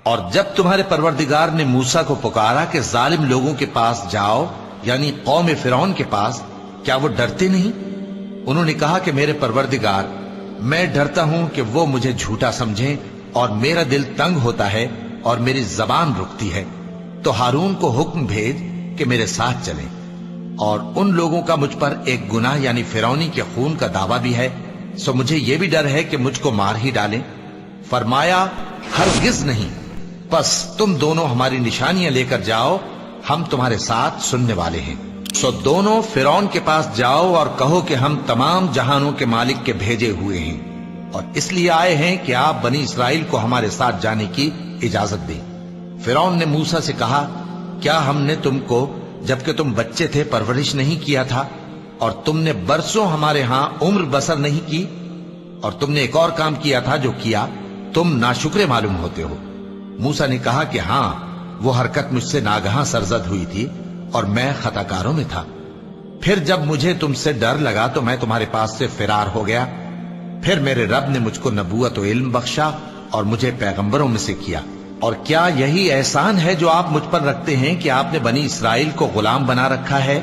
اور جب تمہارے پروردگار نے موسیٰ کو پکارا کہ ظالم لوگوں کے پاس جاؤ، یعنی قوم فرعون کے پاس، کیا وہ ڈرتے نہیں؟ انہوں نے کہا کہ میرے پروردگار، میں ڈرتا ہوں کہ وہ مجھے جھوٹا سمجھیں، اور میرا دل تنگ ہوتا ہے اور میری زبان رکتی ہے۔ تو ہارون کو حکم بھیج کہ میرے ساتھ چلیں۔ اور ان لوگوں کا مجھ پر ایک گناہ یعنی فرعونی کے خون کا دعویٰ بھی ہے، سو مجھے یہ بھی ڈر ہے کہ مجھ کو مار ہی ڈالیں۔ فرمایا ہرگز نہیں، پس تم دونوں ہماری نشانیاں لے کر جاؤ، ہم تمہارے ساتھ سننے والے ہیں۔ سو دونوں فرعون کے پاس جاؤ اور کہو کہ ہم تمام جہانوں کے مالک کے بھیجے ہوئے ہیں، اور اس لیے آئے ہیں کہ آپ بنی اسرائیل کو ہمارے ساتھ جانے کی اجازت دیں۔ فرعون نے موسیٰ سے کہا، کیا ہم نے تم کو جبکہ تم بچے تھے پرورش نہیں کیا تھا، اور تم نے برسوں ہمارے ہاں عمر بسر نہیں کی؟ اور تم نے ایک اور کام کیا تھا جو کیا، تم ناشکرے معلوم ہوتے ہو۔ موسیٰ نے کہا کہ ہاں، وہ حرکت مجھ سے ناگہاں سرزد ہوئی تھی اور میں خطا کاروں میں تھا۔ پھر جب مجھے تم سے ڈر لگا تو میں تمہارے پاس سے فرار ہو گیا۔ پھر میرے رب نے مجھ کو نبوت و علم بخشا اور مجھے پیغمبروں میں سے کیا۔ اور کیا یہی احسان ہے جو آپ مجھ پر رکھتے ہیں کہ آپ نے بنی اسرائیل کو غلام بنا رکھا ہے؟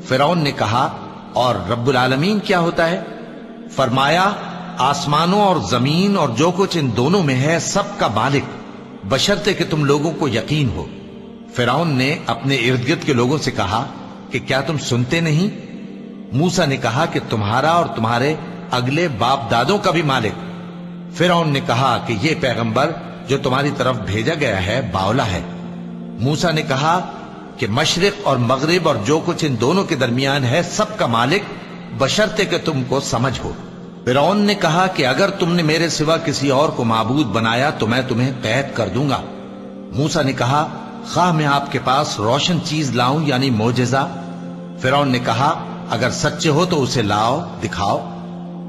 فرعون نے کہا، اور رب العالمین کیا ہوتا ہے؟ فرمایا، آسمانوں اور زمین اور جو کچھ ان دونوں میں ہے سب کا مالک، بشرطے کہ تم لوگوں کو یقین ہو۔ فرعون نے اپنے ارد گرد کے لوگوں سے کہا کہ کیا تم سنتے نہیں؟ موسیٰ نے کہا کہ تمہارا اور تمہارے اگلے باپ دادوں کا بھی مالک۔ فرعون نے کہا کہ یہ پیغمبر جو تمہاری طرف بھیجا گیا ہے باولا ہے۔ موسیٰ نے کہا کہ مشرق اور مغرب اور جو کچھ ان دونوں کے درمیان ہے سب کا مالک، بشرطے کہ تم کو سمجھ ہو۔ فرعون نے کہا کہ اگر تم نے میرے سوا کسی اور کو معبود بنایا تو میں تمہیں قید کر دوں گا۔ موسیٰ نے کہا، خواہ میں آپ کے پاس روشن چیز لاؤں یعنی معجزہ؟ فرعون نے کہا، اگر سچے ہو تو اسے لاؤ، دکھاؤ۔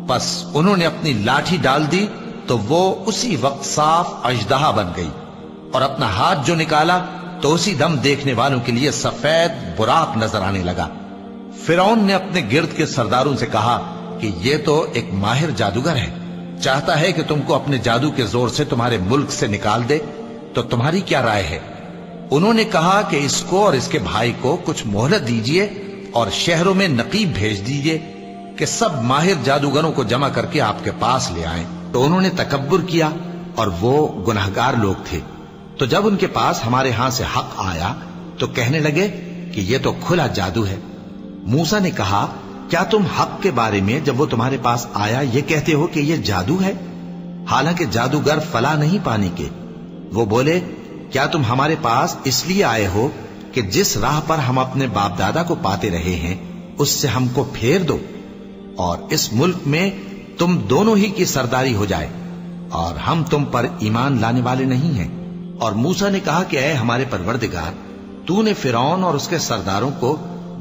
پس انہوں نے اپنی لاٹھی ڈال دی تو وہ اسی وقت صاف اژدہا بن گئی، اور اپنا ہاتھ جو نکالا تو اسی دم دیکھنے والوں کے لیے سفید براق نظر آنے لگا۔ فرعون نے اپنے گرد کے سرداروں سے کہا کہ یہ تو ایک ماہر جادوگر ہے، چاہتا ہے کہ تم کو اپنے جادو کے زور سے تمہارے ملک سے نکال دے، تو تمہاری کیا رائے ہے؟ انہوں نے کہا کہ اس کو اور اس کے بھائی کو کچھ مہلت دیجئے اور شہروں میں نقیب بھیج دیجئے کہ سب ماہر جادوگروں کو جمع کر کے آپ کے پاس لے آئیں۔ تو انہوں نے تکبر کیا، اور وہ گناہگار لوگ تھے۔ تو جب ان کے پاس ہمارے ہاں سے حق آیا تو کہنے لگے کہ یہ تو کھلا جادو ہے۔ موسیٰ نے کہا، کیا تم حق کے بارے میں جب وہ تمہارے پاس آیا یہ کہتے ہو کہ یہ جادو ہے، حالانکہ جادوگر فلاں نہیں پانے کے؟ وہ بولے، کیا تم ہمارے پاس اس لیے آئے ہو کہ جس راہ پر ہم اپنے باپ دادا کو پاتے رہے ہیں اس سے ہم کو پھیر دو، اور اس ملک میں تم دونوں ہی کی سرداری ہو جائے، اور ہم تم پر ایمان لانے والے نہیں ہیں؟ اور موسیٰ نے کہا کہ اے ہمارے پروردگار، تو نے فرعون اور اس کے سرداروں کو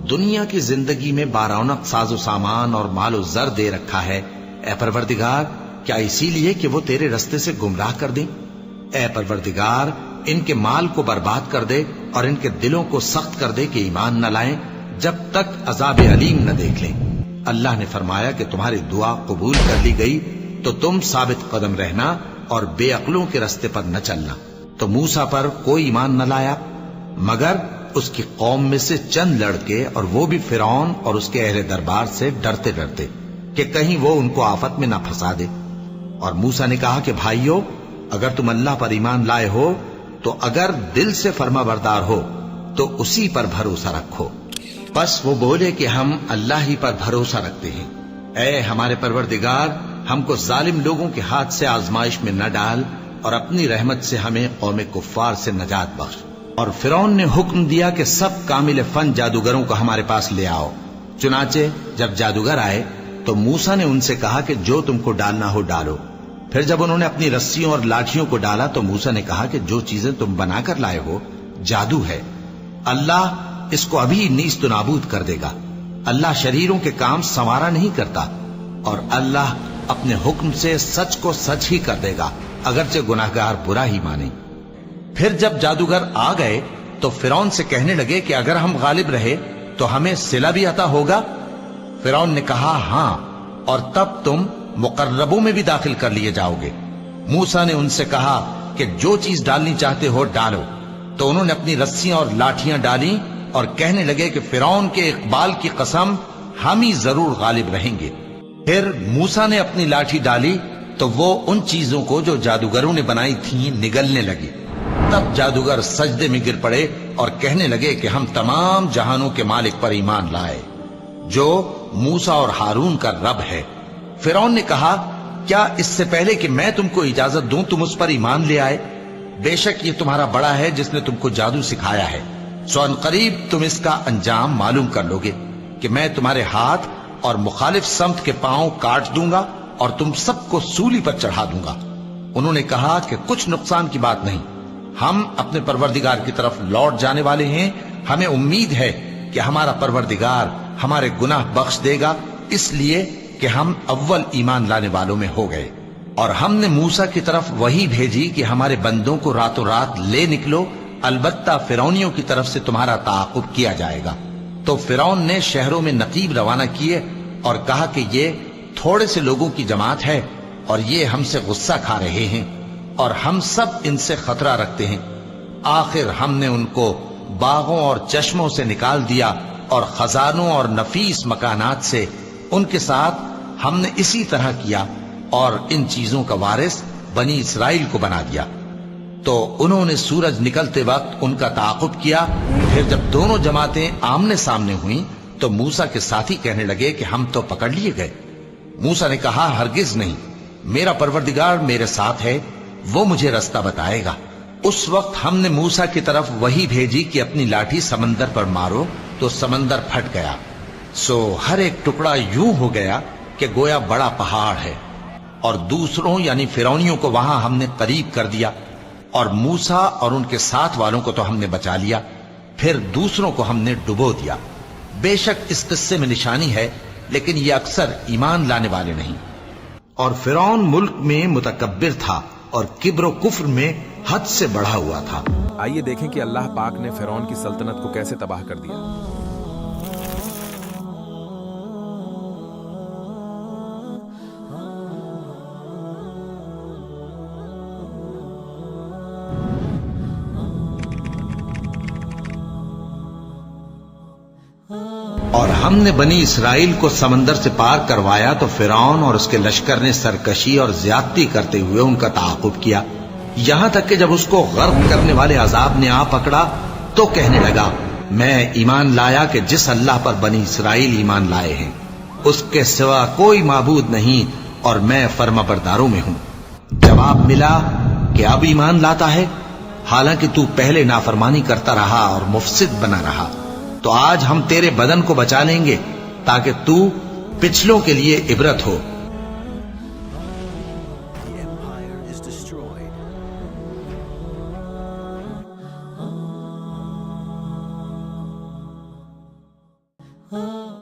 دنیا کی زندگی میں بارونق ساز و سامان اور مال و زر دے رکھا ہے، اے پروردگار کیا اسی لیے کہ وہ تیرے رستے سے گمراہ کر دیں؟ اے پروردگار ان کے مال کو برباد کر دے اور ان کے دلوں کو سخت کر دے کہ ایمان نہ لائیں جب تک عذاب علیم نہ دیکھ لیں۔ اللہ نے فرمایا کہ تمہاری دعا قبول کر لی گئی، تو تم ثابت قدم رہنا اور بے عقلوں کے رستے پر نہ چلنا۔ تو موسیٰ پر کوئی ایمان نہ لایا مگر اس کی قوم میں سے چند لڑکے، اور وہ بھی فرعون اور اس کے اہل دربار سے ڈرتے ڈرتے کہ کہیں وہ ان کو آفت میں نہ پھنسا دے۔ اور موسیٰ نے کہا کہ بھائیو، اگر تم اللہ پر ایمان لائے ہو تو اگر دل سے فرما بردار ہو تو اسی پر بھروسہ رکھو۔ بس وہ بولے کہ ہم اللہ ہی پر بھروسہ رکھتے ہیں۔ اے ہمارے پروردگار، ہم کو ظالم لوگوں کے ہاتھ سے آزمائش میں نہ ڈال، اور اپنی رحمت سے ہمیں قوم کفار سے نجات بخش۔ اور فرعون نے حکم دیا کہ سب کامل فن جادوگروں کو ہمارے پاس لے آؤ۔ چنانچہ جب جادوگر آئے تو موسیٰ نے ان سے کہا کہ جو تم کو ڈالنا ہو ڈالو۔ پھر جب انہوں نے اپنی رسیوں اور لاٹھیوں کو ڈالا تو موسیٰ نے کہا کہ جو چیزیں تم بنا کر لائے ہو جادو ہے، اللہ اس کو ابھی نیست و نابود کر دے گا۔ اللہ شریروں کے کام سنوارا نہیں کرتا، اور اللہ اپنے حکم سے سچ کو سچ ہی کر دے گا، اگرچہ گناہگار برا ہی مانے۔ پھر جب جادوگر آ گئے تو فرعون سے کہنے لگے کہ اگر ہم غالب رہے تو ہمیں صلہ بھی عطا ہوگا؟ فرعون نے کہا ہاں، اور تب تم مقربوں میں بھی داخل کر لیے جاؤ گے۔ موسیٰ نے ان سے کہا کہ جو چیز ڈالنی چاہتے ہو ڈالو۔ تو انہوں نے اپنی رسیاں اور لاٹھیاں ڈالی اور کہنے لگے کہ فرعون کے اقبال کی قسم ہم ہی ضرور غالب رہیں گے۔ پھر موسیٰ نے اپنی لاٹھی ڈالی تو وہ ان چیزوں کو جو جادوگروں نے بنائی تھیں نگلنے لگی۔ تب جادوگر سجدے میں گر پڑے اور کہنے لگے کہ ہم تمام جہانوں کے مالک پر ایمان لائے جو موسیٰ اور ہارون کا رب ہے۔ فرعون نے کہا کیا اس سے پہلے کہ میں تم کو اجازت دوں تم اس پر ایمان لے آئے؟ بے شک یہ تمہارا بڑا ہے جس نے تم کو جادو سکھایا ہے، سو ان قریب تم اس کا انجام معلوم کر لو گے کہ میں تمہارے ہاتھ اور مخالف سمت کے پاؤں کاٹ دوں گا اور تم سب کو سولی پر چڑھا دوں گا۔ انہوں نے کہا کہ کچھ نقصان کی بات نہیں، ہم اپنے پروردگار کی طرف لوٹ جانے والے ہیں، ہمیں امید ہے کہ ہمارا پروردگار ہمارے گناہ بخش دے گا، اس لیے کہ ہم اول ایمان لانے والوں میں ہو گئے۔ اور ہم نے موسیٰ کی طرف وحی بھیجی کہ ہمارے بندوں کو راتوں رات لے نکلو، البتہ فرعونیوں کی طرف سے تمہارا تعاقب کیا جائے گا۔ تو فرعون نے شہروں میں نقیب روانہ کیے اور کہا کہ یہ تھوڑے سے لوگوں کی جماعت ہے اور یہ ہم سے غصہ کھا رہے ہیں اور ہم سب ان سے خطرہ رکھتے ہیں۔ آخر ہم نے ان کو باغوں اور چشموں سے نکال دیا اور خزانوں اور نفیس مکانات سے، ان کے ساتھ ہم نے اسی طرح کیا اور ان چیزوں کا وارث بنی اسرائیل کو بنا دیا۔ تو انہوں نے سورج نکلتے وقت ان کا تعاقب کیا۔ پھر جب دونوں جماعتیں آمنے سامنے ہوئیں تو موسیٰ کے ساتھی کہنے لگے کہ ہم تو پکڑ لیے گئے۔ موسیٰ نے کہا ہرگز نہیں، میرا پروردگار میرے ساتھ ہے، وہ مجھے رستہ بتائے گا۔ اس وقت ہم نے موسیٰ کی طرف وحی بھیجی کہ اپنی لاٹھی سمندر پر مارو، تو سمندر پھٹ گیا، سو ہر ایک ٹکڑا یوں ہو گیا کہ گویا بڑا پہاڑ ہے، اور دوسروں یعنی فرعونیوں کو وہاں ہم نے قریب کر دیا، اور موسیٰ اور ان کے ساتھ والوں کو تو ہم نے بچا لیا، پھر دوسروں کو ہم نے ڈبو دیا۔ بے شک اس قصے میں نشانی ہے، لیکن یہ اکثر ایمان لانے والے نہیں۔ اور فرعون ملک میں متکبر تھا اور کبر و کفر میں حد سے بڑھا ہوا تھا۔ آئیے دیکھیں کہ اللہ پاک نے فرعون کی سلطنت کو کیسے تباہ کر دیا۔ اور ہم نے بنی اسرائیل کو سمندر سے پار کروایا تو فرعون اور اس کے لشکر نے سرکشی اور زیادتی کرتے ہوئے ان کا تعاقب کیا، یہاں تک کہ جب اس کو غرق کرنے والے عذاب نے آ پکڑا تو کہنے لگا میں ایمان لایا کہ جس اللہ پر بنی اسرائیل ایمان لائے ہیں اس کے سوا کوئی معبود نہیں اور میں فرما برداروں میں ہوں۔ جواب ملا کہ اب ایمان لاتا ہے، حالانکہ تو پہلے نافرمانی کرتا رہا اور مفسد بنا رہا، تو آج ہم تیرے بدن کو بچا لیں گے تاکہ تو پچھلوں کے لیے عبرت ہو۔ Oh